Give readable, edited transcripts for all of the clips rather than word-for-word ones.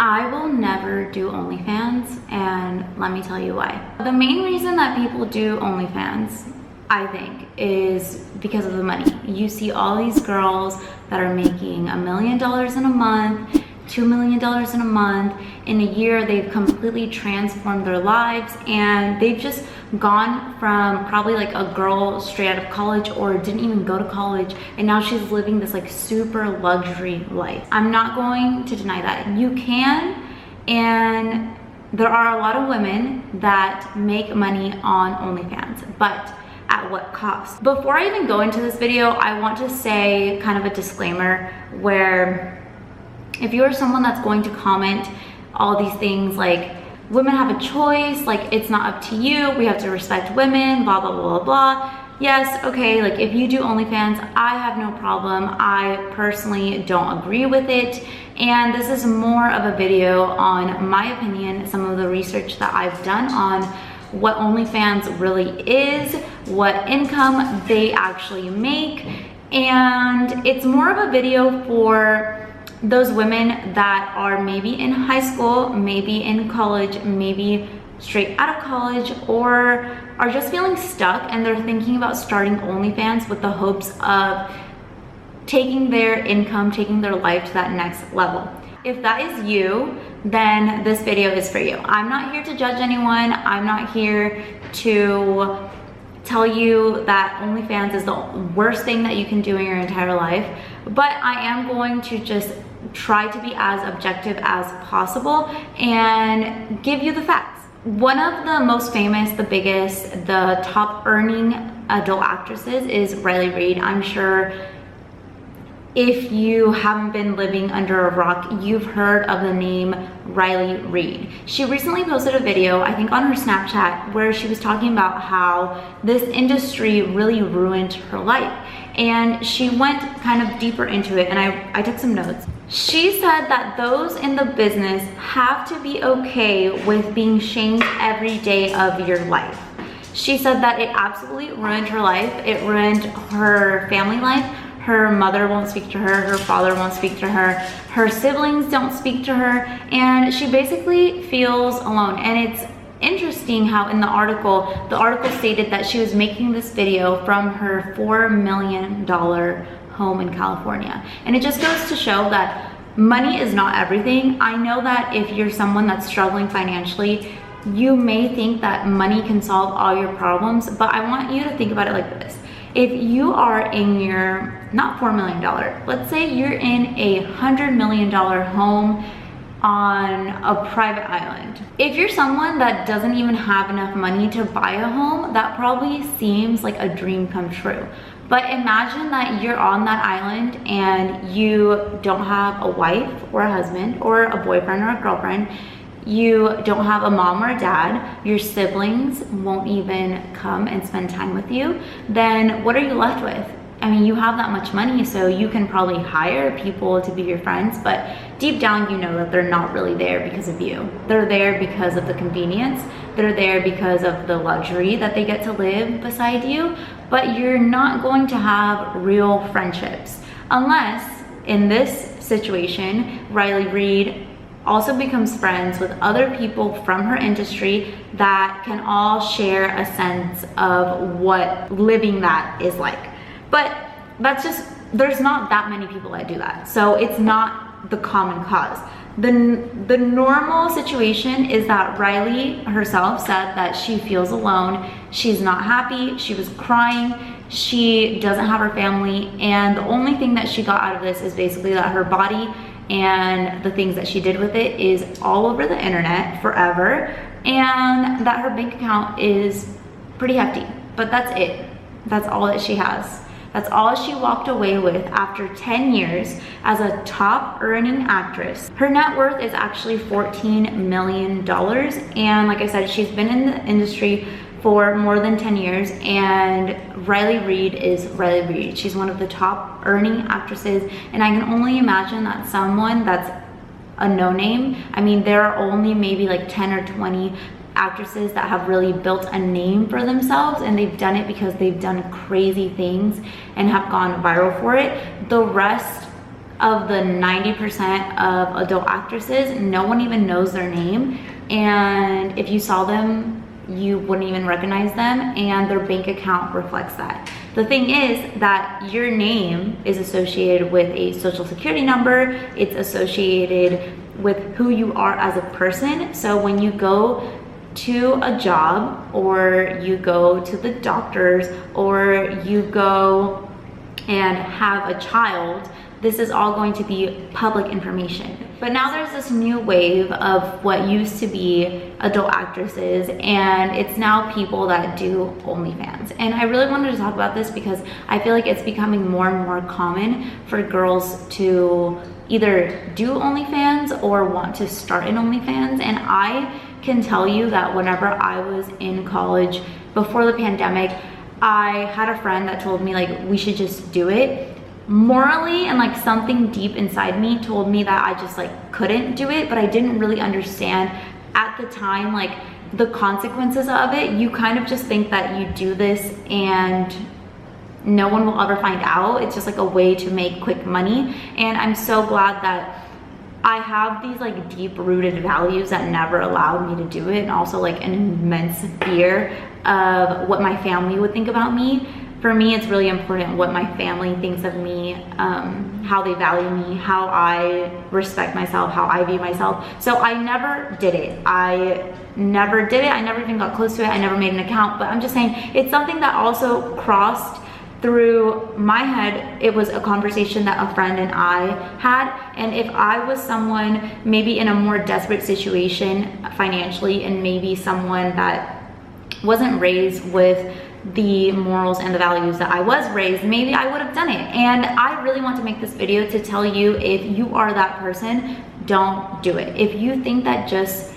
I will never do OnlyFans, and let me tell you why. The main reason that people do OnlyFans, I think, is because of the money. You see all these girls that are making $1 million in a month, $2 million in a month. In a year, they've completely transformed their lives, and they've just gone from probably like a girl straight out of college or didn't even go to college, and now she's living this like super luxury life. I'm not going to deny that. You can, and there are a lot of women that make money on OnlyFans, but at what cost? Before I even go into this video, I want to say kind of a disclaimer where if you are someone that's going to comment all these things like women have a choice, like it's not up to you, we have to respect women, blah, blah, blah, blah, blah. Yes, okay, like if you do OnlyFans, I have no problem. I personally don't agree with it. And this is more of a video on my opinion, some of the research that I've done on what OnlyFans really is, what income they actually make. And it's more of a video for those women that are maybe in high school, maybe in college, maybe straight out of college, or are just feeling stuck and they're thinking about starting OnlyFans with the hopes of taking their income, taking their life to that next level. If that is you, then this video is for you. I'm not here to judge anyone. I'm not here to tell you that OnlyFans is the worst thing that you can do in your entire life, but I am going to just try to be as objective as possible and give you the facts. One of the most famous, the biggest, the top earning adult actresses is Riley Reid. I'm sure if you haven't been living under a rock, you've heard of the name Riley Reid. She recently posted a video, I think on her Snapchat, where she was talking about how this industry really ruined her life. And she went kind of deeper into it, and I took some notes. She said that those in the business have to be okay with being shamed every day of your life. She said that it absolutely ruined her life. It ruined her family life. Her mother won't speak to her, her father won't speak to her siblings don't speak to her, and she basically feels alone. And it's interesting how in the article stated that she was making this video from her $4 million home in California. And it just goes to show that money is not everything. I know that if you're someone that's struggling financially, you may think that money can solve all your problems, but I want you to think about it like this. If you are in your, not $4 million, let's say you're in a $100 million home on a private island. If you're someone that doesn't even have enough money to buy a home, that probably seems like a dream come true. But imagine that you're on that island and you don't have a wife or a husband or a boyfriend or a girlfriend. You don't have a mom or a dad, your siblings won't even come and spend time with you, then what are you left with? I mean, you have that much money, so you can probably hire people to be your friends, but deep down you know that they're not really there because of you. They're there because of the convenience, they're there because of the luxury that they get to live beside you, but you're not going to have real friendships. Unless, in this situation, Riley Reid also becomes friends with other people from her industry that can all share a sense of what living that is like. But that's just, there's not that many people that do that. So it's not the common cause. The normal situation is that Riley herself said that she feels alone. She's not happy, she was crying, she doesn't have her family, and the only thing that she got out of this is basically that her body and the things that she did with it is all over the internet forever, and that her bank account is pretty hefty. But that's it. That's all that she has. That's all she walked away with after 10 years as a top earning actress. Her net worth is actually $14 million. And like I said, she's been in the industry for more than 10 years, and Riley Reid is Riley Reid. She's one of the top earning actresses, and I can only imagine that someone that's a no-name, I mean, there are only maybe like 10 or 20 actresses that have really built a name for themselves, and they've done it because they've done crazy things and have gone viral for it. The rest of the 90% of adult actresses, no one even knows their name. And if you saw them, you wouldn't even recognize them, and their bank account reflects that. The thing is that your name is associated with a social security number. It's associated with who you are as a person. So when you go to a job, or you go to the doctors, or you go and have a child, this is all going to be public information. But now there's this new wave of what used to be adult actresses, and it's now people that do OnlyFans. And I really wanted to talk about this because I feel like it's becoming more and more common for girls to either do OnlyFans or want to start an OnlyFans. And I can tell you that whenever I was in college before the pandemic, I had a friend that told me like we should just do it. Morally and like something deep inside me told me that I just like couldn't do it, but I didn't really understand at the time like the consequences of it. You kind of just think that you do this and no one will ever find out. It's just like a way to make quick money. And I'm so glad that I have these like deep rooted values that never allowed me to do it, and also like an immense fear of what my family would think about me. For me, it's really important what my family thinks of me, how they value me, how I respect myself, how I view myself. So I never did it. I never even got close to it. I never made an account, but I'm just saying it's something that also crossed through my head. It was a conversation that a friend and I had. And if I was someone maybe in a more desperate situation financially, and maybe someone that wasn't raised with the morals and the values that I was raised, maybe I would have done it. And I really want to make this video to tell you, if you are that person, don't do it. If you think that just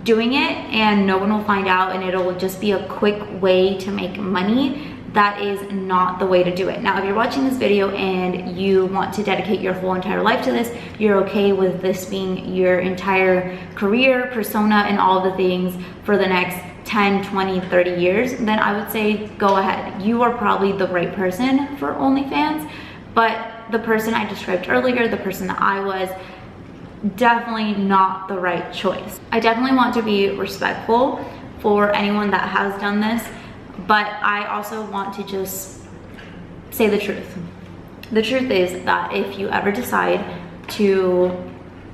doing it and no one will find out and it'll just be a quick way to make money, that is not the way to do it. Now, if you're watching this video and you want to dedicate your whole entire life to this, you're okay with this being your entire career, persona, and all the things for the next 10, 20, 30 years, then I would say go ahead. You are probably the right person for OnlyFans, but the person I described earlier, the person that I was, definitely not the right choice. I definitely want to be respectful for anyone that has done this, but I also want to just say the truth. The truth is that if you ever decide to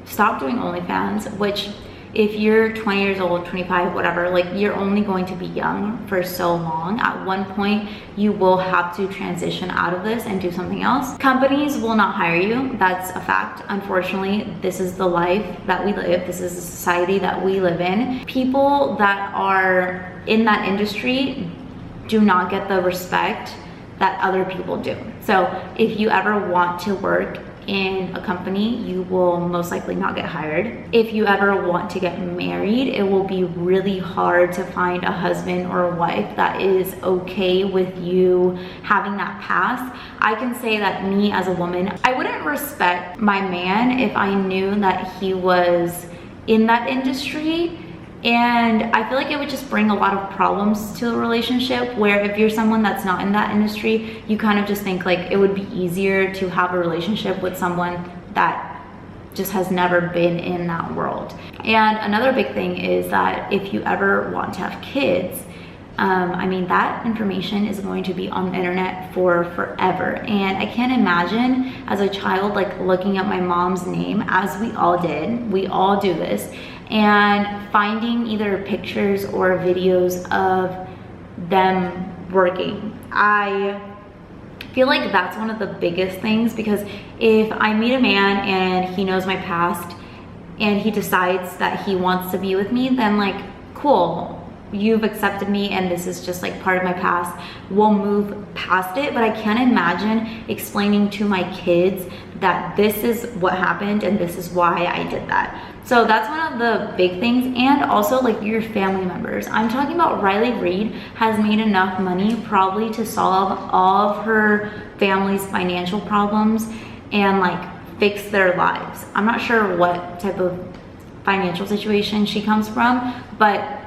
stop doing OnlyFans, which if you're 20 years old, 25, whatever, like you're only going to be young for so long. At one point, you will have to transition out of this and do something else. Companies will not hire you. That's a fact. Unfortunately, this is the life that we live. This is the society that we live in. People that are in that industry do not get the respect that other people do. So if you ever want to work in a company, you will most likely not get hired. If you ever want to get married, it will be really hard to find a husband or a wife that is okay with you having that past. I can say that me as a woman, I wouldn't respect my man if I knew that he was in that industry. And I feel like it would just bring a lot of problems to a relationship, where if you're someone that's not in that industry, you kind of just think like it would be easier to have a relationship with someone that just has never been in that world. And another big thing is that if you ever want to have kids, I mean, that information is going to be on the internet for forever. And I can't imagine as a child like looking at my mom's name, as we all did, we all do this, and finding either pictures or videos of them working. I feel like that's one of the biggest things, because if I meet a man and he knows my past and he decides that he wants to be with me, then like, cool, you've accepted me and this is just like part of my past. We'll move past it. But I can't imagine explaining to my kids that this is what happened and this is why I did that. So that's one of the big things. And also like your family members. I'm talking about Riley Reid has made enough money probably to solve all of her family's financial problems and like fix their lives. I'm not sure what type of financial situation she comes from, but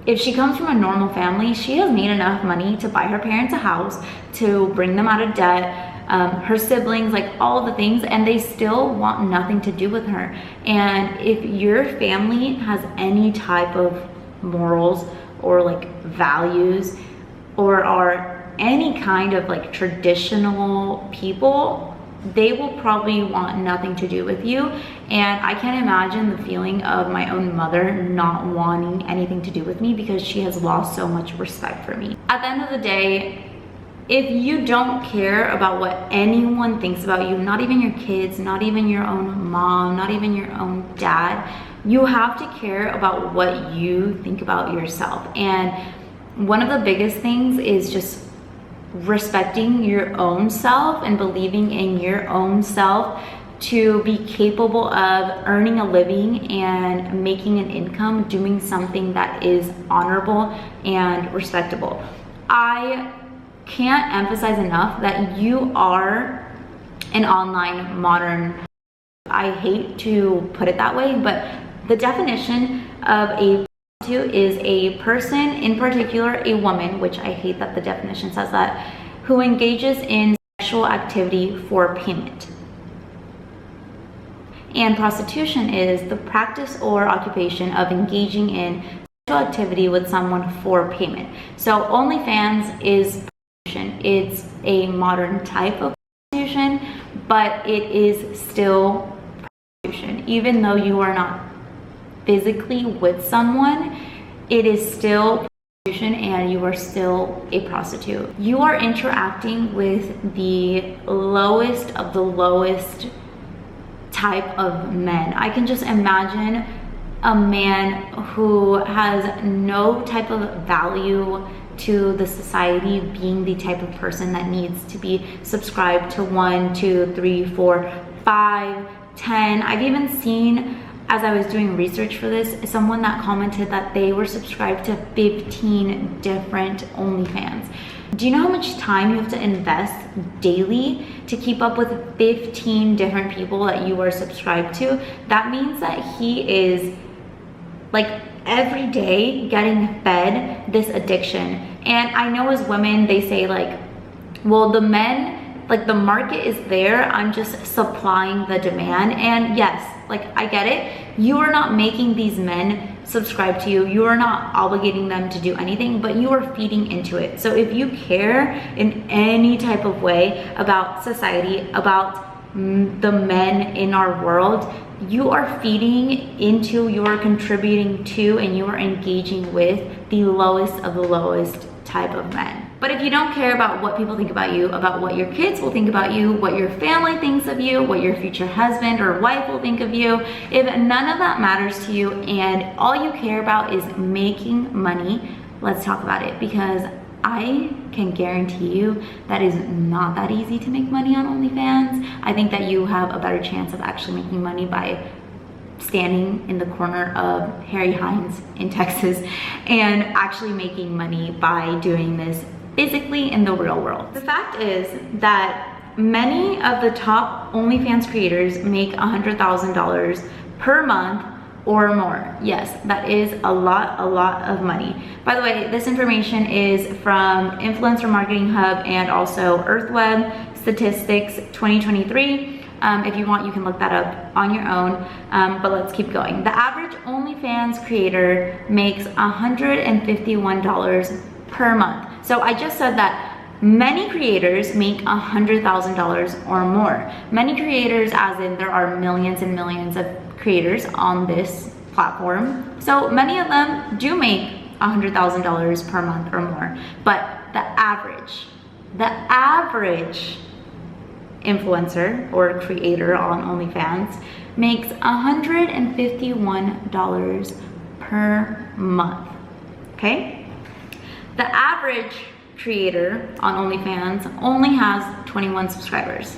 if she comes from a normal family, she has made enough money to buy her parents a house, to bring them out of debt, her siblings, like all the things, and they still want nothing to do with her. And if your family has any type of morals or like values, or are any kind of like traditional people, they will probably want nothing to do with you. And I can't imagine the feeling of my own mother not wanting anything to do with me because she has lost so much respect for me. At the end of the day, if you don't care about what anyone thinks about you, not even your kids, not even your own mom, not even your own dad, you have to care about what you think about yourself. And one of the biggest things is just respecting your own self and believing in your own self to be capable of earning a living and making an income, doing something that is honorable and respectable. I can't emphasize enough that you are an online modern. I hate to put it that way, but the definition of a prostitute is a person, in particular a woman, which I hate that the definition says that, who engages in sexual activity for payment. And prostitution is the practice or occupation of engaging in sexual activity with someone for payment. So OnlyFans is prostitution. It's a modern type of prostitution, but it is still prostitution. Even though you are not physically with someone, it is still prostitution and you are still a prostitute. You are interacting with the lowest of the lowest type of men. I can just imagine a man who has no type of value to the society being the type of person that needs to be subscribed to 1, 2, 3, 4, 5, 10. I've even seen, as I was doing research for this, someone that commented that they were subscribed to 15 different OnlyFans. Do you know how much time you have to invest daily to keep up with 15 different people that you are subscribed to? That means that he is like every day getting fed this addiction. And I know as women, they say like, well, the men, like the market is there, I'm just supplying the demand. And yes, like I get it. You are not making these men subscribe to you. You are not obligating them to do anything, but you are feeding into it. So if you care in any type of way about society, about the men in our world, you are feeding into, you are contributing to, and you are engaging with the lowest of the lowest type of men. But if you don't care about what people think about you, about what your kids will think about you, what your family thinks of you, what your future husband or wife will think of you, if none of that matters to you and all you care about is making money, let's talk about it, because I can guarantee you that is not that easy to make money on OnlyFans. I think that you have a better chance of actually making money by standing in the corner of Harry Hines in Texas and actually making money by doing this physically in the real world. The fact is that many of the top OnlyFans creators make $100,000 per month or more. Yes, that is a lot of money. By the way, this information is from Influencer Marketing Hub and also EarthWeb Statistics 2023. If you want, you can look that up on your own, but let's keep going. The average OnlyFans creator makes $151 per month. So I just said that many creators make $100,000 or more. Many creators, as in there are millions and millions of creators on this platform. So many of them do make $100,000 per month or more. But the average influencer or creator on OnlyFans makes $151 per month, okay? The average creator on OnlyFans only has 21 subscribers.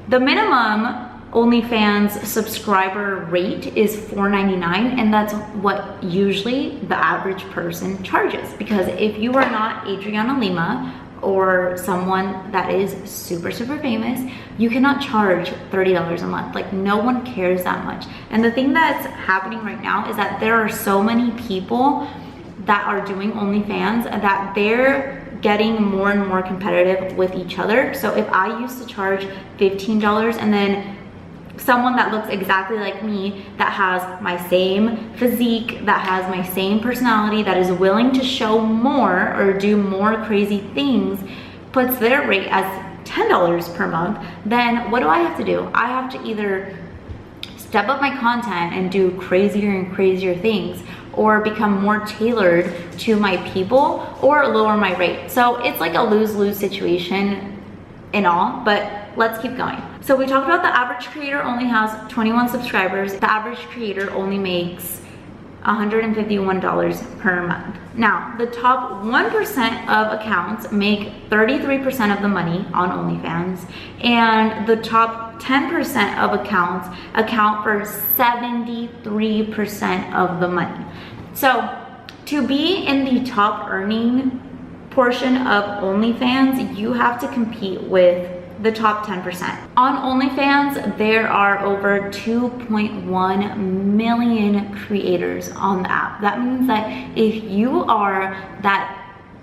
The minimum OnlyFans subscriber rate is $4.99, and that's what usually the average person charges, because if you are not Adriana Lima or someone that is super famous, you cannot charge $30 a month. Like, no one cares that much. And the thing that's happening right now is that there are so many people that are doing OnlyFans that they're getting more and more competitive with each other. So if I used to charge $15 and then someone that looks exactly like me, that has my same physique, that has my same personality, that is willing to show more or do more crazy things, puts their rate as $10 per month, then what do I have to do? I have to either step up my content and do crazier and crazier things, or become more tailored to my people, or lower my rate. So it's like a lose-lose situation in all, but let's keep going. So we talked about the average creator only has 21 subscribers. The average creator only makes $151 per month. Now, the top 1% of accounts make 33% of the money on OnlyFans, and the top 10% of accounts account for 73% of the money. So to be in the top earning portion of OnlyFans, you have to compete with the top 10%. On OnlyFans, there are over 2.1 million creators on the app. That means that if you are that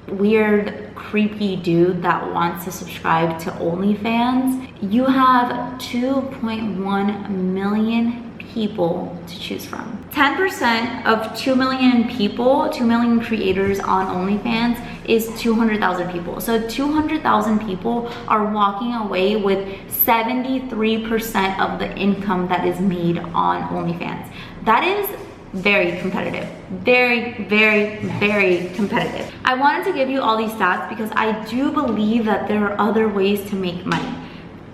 weird, creepy dude that wants to subscribe to OnlyFans, you have 2.1 million people to choose from. 10% of 2 million people, 2 million creators on OnlyFans is 200,000 people. So 200,000 people are walking away with 73% of the income that is made on OnlyFans. That is very competitive. Very, very, very competitive. I wanted to give you all these stats because I do believe that there are other ways to make money.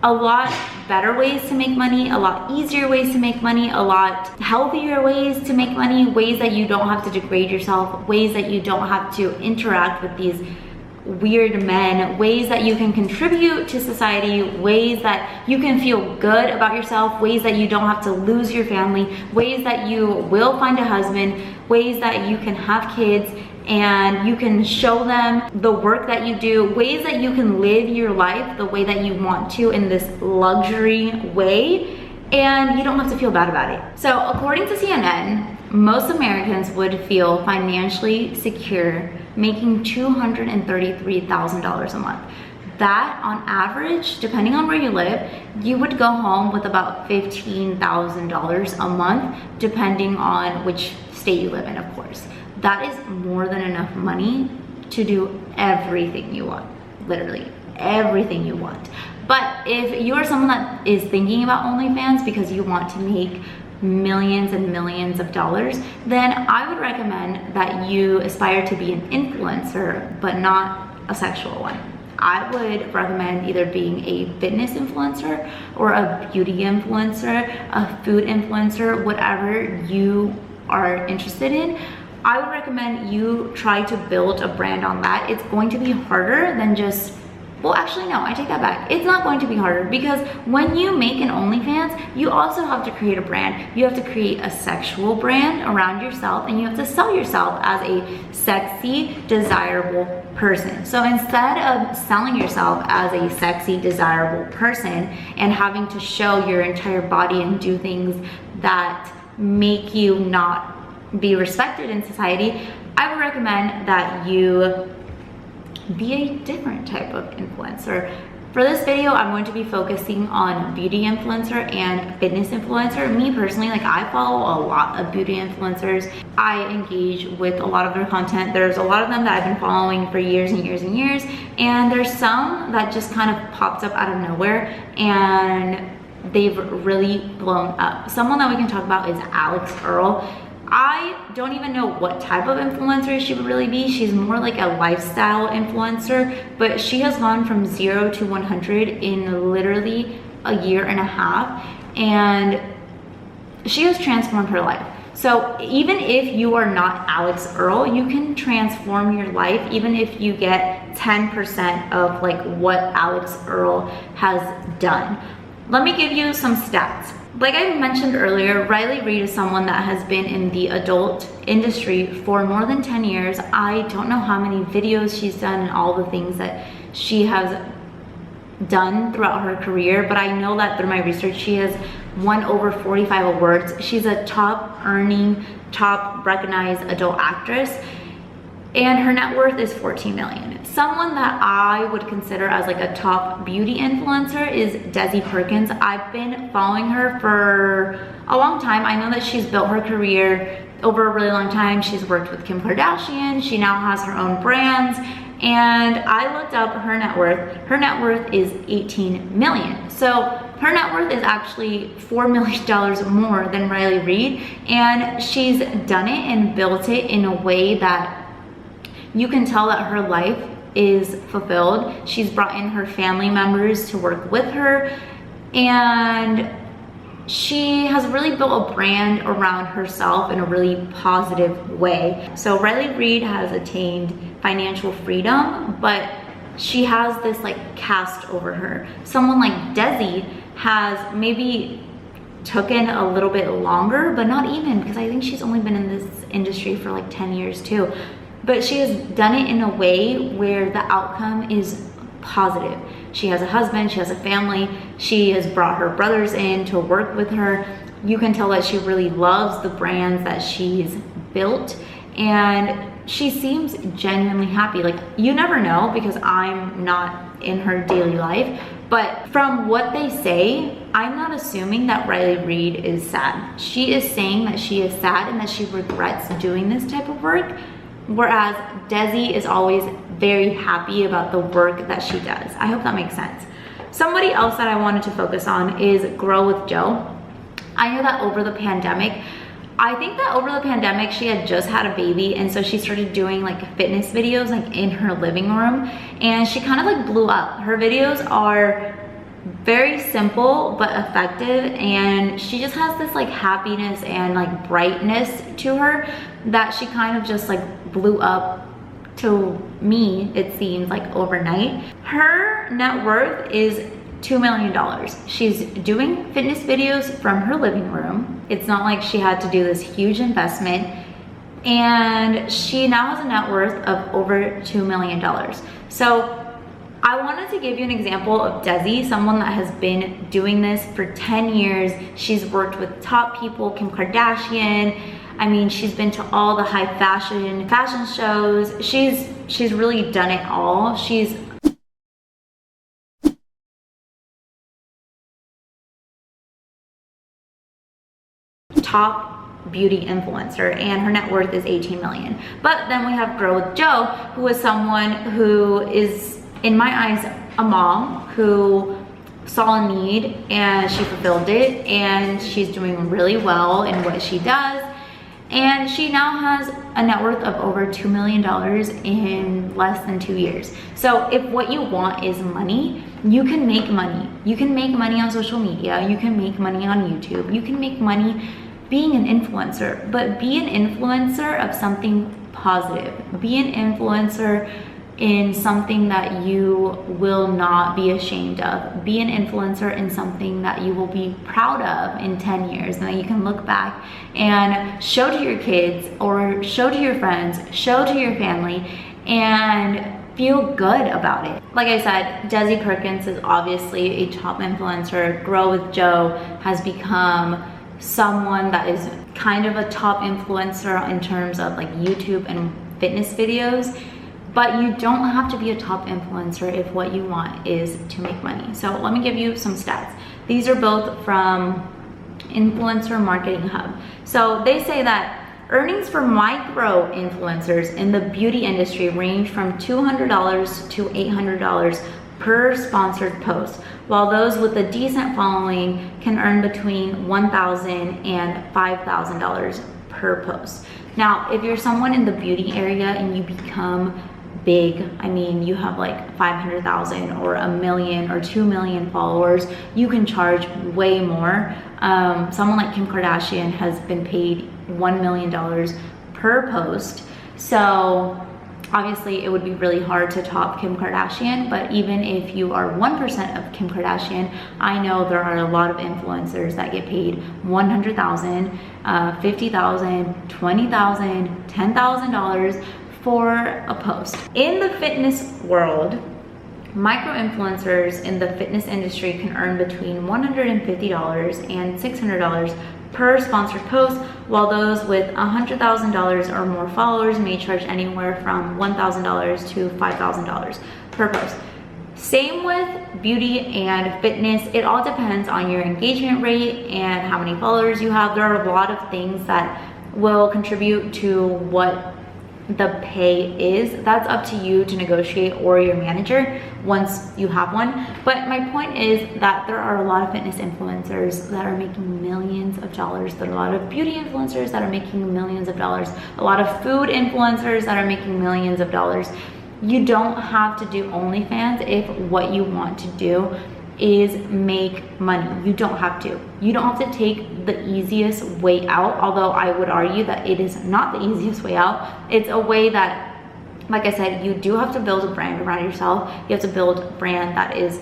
A lot better ways to make money, a lot easier ways to make money, a lot healthier ways to make money, ways that you don't have to degrade yourself, ways that you don't have to interact with these weird men, ways that you can contribute to society, ways that you can feel good about yourself, ways that you don't have to lose your family, ways that you will find a husband, ways that you can have kids and you can show them the work that you do, ways that you can live your life the way that you want to in this luxury way, and you don't have to feel bad about it. So according to CNN, most Americans would feel financially secure making $233,000 a month. That on average, depending on where you live, you would go home with about $15,000 a month, depending on which state you live in, of course. That is more than enough money to do everything you want, literally everything you want. But if you are someone that is thinking about OnlyFans because you want to make millions and millions of dollars, then I would recommend that you aspire to be an influencer, but not a sexual one. I would recommend either being a fitness influencer or a beauty influencer, a food influencer, whatever you are interested in. I would recommend you try to build a brand on that. It's going to be harder than just, well, actually, no, I take that back. It's not going to be harder because when you make an OnlyFans, you also have to create a brand. You have to create a sexual brand around yourself, and you have to sell yourself as a sexy, desirable person. So instead of selling yourself as a sexy, desirable person and having to show your entire body and do things that make you not be respected in society, I would recommend that you be a different type of influencer. For this video, I'm going to be focusing on beauty influencer and fitness influencer. Me personally, like, I follow a lot of beauty influencers. I engage with a lot of their content. There's a lot of them that I've been following for years and years and years, and there's some that just kind of popped up out of nowhere and they've really blown up. Someone that we can talk about is Alex Earl. I don't even know what type of influencer she would really be. She's more like a lifestyle influencer, but she has gone from 0 to 100 in literally a year and a half, and she has transformed her life. So even if you are not Alex Earl, you can transform your life even if you get 10% of like what Alex Earl has done. Let me give you some stats. Like I mentioned earlier, Riley Reid is someone that has been in the adult industry for more than 10 years. I don't know how many videos she's done and all the things that she has done throughout her career, but I know that through my research, she has won over 45 awards. She's a top earning, top recognized adult actress. and her net worth is 14 million. Someone that I would consider as like a top beauty influencer is Desi Perkins. I've been following her for a long time. I know that she's built her career over a really long time. She's worked with Kim Kardashian. She now has her own brands. And I looked up her net worth. Her net worth is 18 million. So her net worth is actually $4 million more than Riley Reid. And she's done it and built it in a way that you can tell that her life is fulfilled. She's brought in her family members to work with her, and she has really built a brand around herself in a really positive way. So Riley Reid has attained financial freedom, but she has this like cast over her. Someone like Desi has maybe taken a little bit longer, but not even, because I think she's only been in this industry for like 10 years too. But she has done it in a way where the outcome is positive. She has a husband, she has a family, she has brought her brothers in to work with her. You can tell that she really loves the brands that she's built, and she seems genuinely happy. Like, you never know, because I'm not in her daily life, but from what they say, I'm not assuming that Riley Reid is sad. She is saying that she is sad and that she regrets doing this type of work, whereas Desi is always very happy about the work that she does. I hope that makes sense. Somebody else that I wanted to focus on is Grow with Jo. I know that over the pandemic, she had just had a baby, and so she started doing like fitness videos like in her living room, and she kind of like blew up. Her videos are very simple but effective, and she just has this like happiness and like brightness to her that she kind of just like blew up. To me, it seems like overnight. Her net worth is $2 million. She's doing fitness videos from her living room. It's not like she had to do this huge investment, and she now has a net worth of over $2 million. So I wanted to give you an example of Desi, someone that has been doing this for 10 years. She's worked with top people, Kim Kardashian. I mean, she's been to all the high fashion shows. She's really done it all. She's top beauty influencer, and her net worth is 18 million. But then we have Grow with Jo, who is someone who is, in my eyes, a mom who saw a need and she fulfilled it, and she's doing really well in what she does. And she now has a net worth of over $2 million in less than 2 years. So if what you want is money, you can make money. You can make money on social media. You can make money on YouTube. You can make money being an influencer, but be an influencer of something positive. Be an influencer in something that you will not be ashamed of. Be an influencer in something that you will be proud of in 10 years, and that you can look back and show to your kids, or show to your friends, show to your family, and feel good about it. Like I said, Desi Perkins is obviously a top influencer. Grow with Jo has become someone that is kind of a top influencer in terms of like YouTube and fitness videos. But you don't have to be a top influencer if what you want is to make money. So let me give you some stats. These are both from Influencer Marketing Hub. So they say that earnings for micro influencers in the beauty industry range from $200 to $800 per sponsored post, while those with a decent following can earn between $1,000 and $5,000 per post. Now, if you're someone in the beauty area and you become big, I mean, you have like 500,000 or 1 million or 2 million followers, you can charge way more. Someone like Kim Kardashian has been paid $1 million per post. So obviously it would be really hard to top Kim Kardashian, but even if you are 1% of Kim Kardashian, I know there are a lot of influencers that get paid $100,000, $50,000, $20,000, $10,000 for a post. In the fitness world, micro influencers in the fitness industry can earn between $150 and $600 per sponsored post, while those with $100,000 or more followers may charge anywhere from $1,000 to $5,000 per post. Same with beauty and fitness. It all depends on your engagement rate and how many followers you have. There are a lot of things that will contribute to what the pay is. That's up to you to negotiate, or your manager once you have one. But my point is that there are a lot of fitness influencers that are making millions of dollars. There are a lot of beauty influencers that are making millions of dollars. A lot of food influencers that are making millions of dollars. You don't have to do OnlyFans if what you want to do is make money. You don't have to. You don't have to take the easiest way out, although I would argue that it is not the easiest way out. It's a way that, like I said, you do have to build a brand around yourself. You have to build a brand that is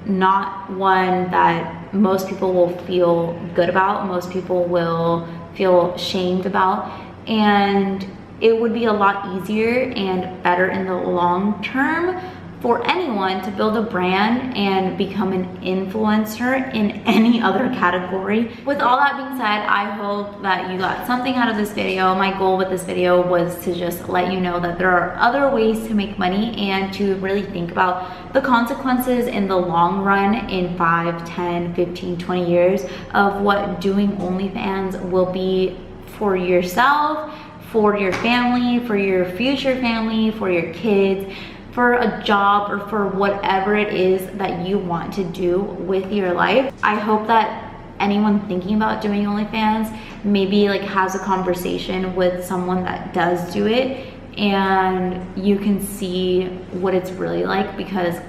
not one that most people will feel good about, most people will feel shamed about, and it would be a lot easier and better in the long term for anyone to build a brand and become an influencer in any other category. With all that being said, I hope that you got something out of this video. My goal with this video was to just let you know that there are other ways to make money and to really think about the consequences in the long run in 5, 10, 15, 20 years of what doing OnlyFans will be for yourself, for your family, for your future family, for your kids, for a job, or for whatever it is that you want to do with your life. I hope that anyone thinking about doing OnlyFans maybe like has a conversation with someone that does do it, and you can see what it's really like, because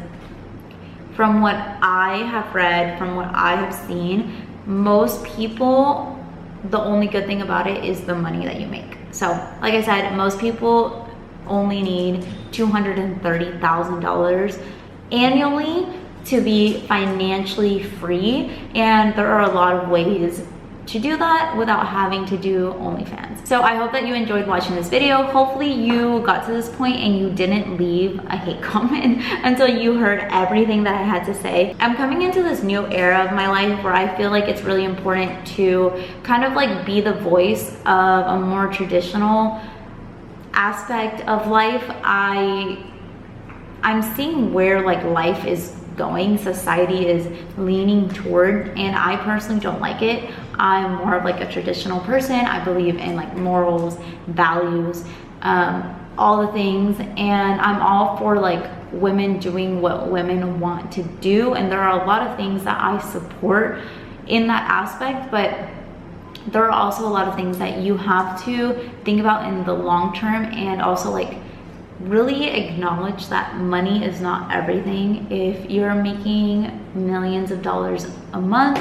from what I have read, from what I have seen, most people, the only good thing about it is the money that you make. So like I said, most people only need $230,000 annually to be financially free, and there are a lot of ways to do that without having to do OnlyFans. So I hope that you enjoyed watching this video. Hopefully you got to this point and you didn't leave a hate comment until you heard everything that I had to say. I'm coming into this new era of my life where I feel like it's really important to kind of like be the voice of a more traditional aspect of life. I'm seeing where like life is going, society is leaning toward, and I personally don't like it. I'm more of like a traditional person. I believe in like morals, values, all the things, and I'm all for like women doing what women want to do, and there are a lot of things that I support in that aspect, but there are also a lot of things that you have to think about in the long term, and also like really acknowledge that money is not everything. If you're making millions of dollars a month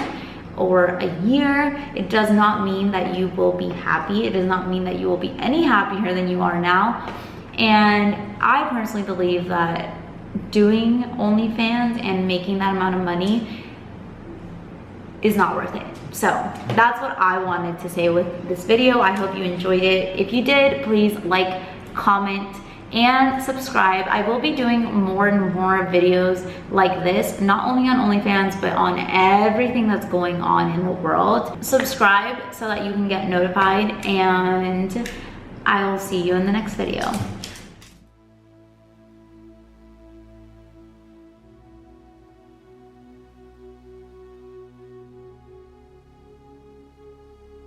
or a year, it does not mean that you will be happy. It does not mean that you will be any happier than you are now. And I personally believe that doing OnlyFans and making that amount of money is not worth it. So that's what I wanted to say with this video. I hope you enjoyed it. If you did, please like, comment, and subscribe. I will be doing more and more videos like this, not only on OnlyFans, but on everything that's going on in the world. Subscribe so that you can get notified, and I will see you in the next video.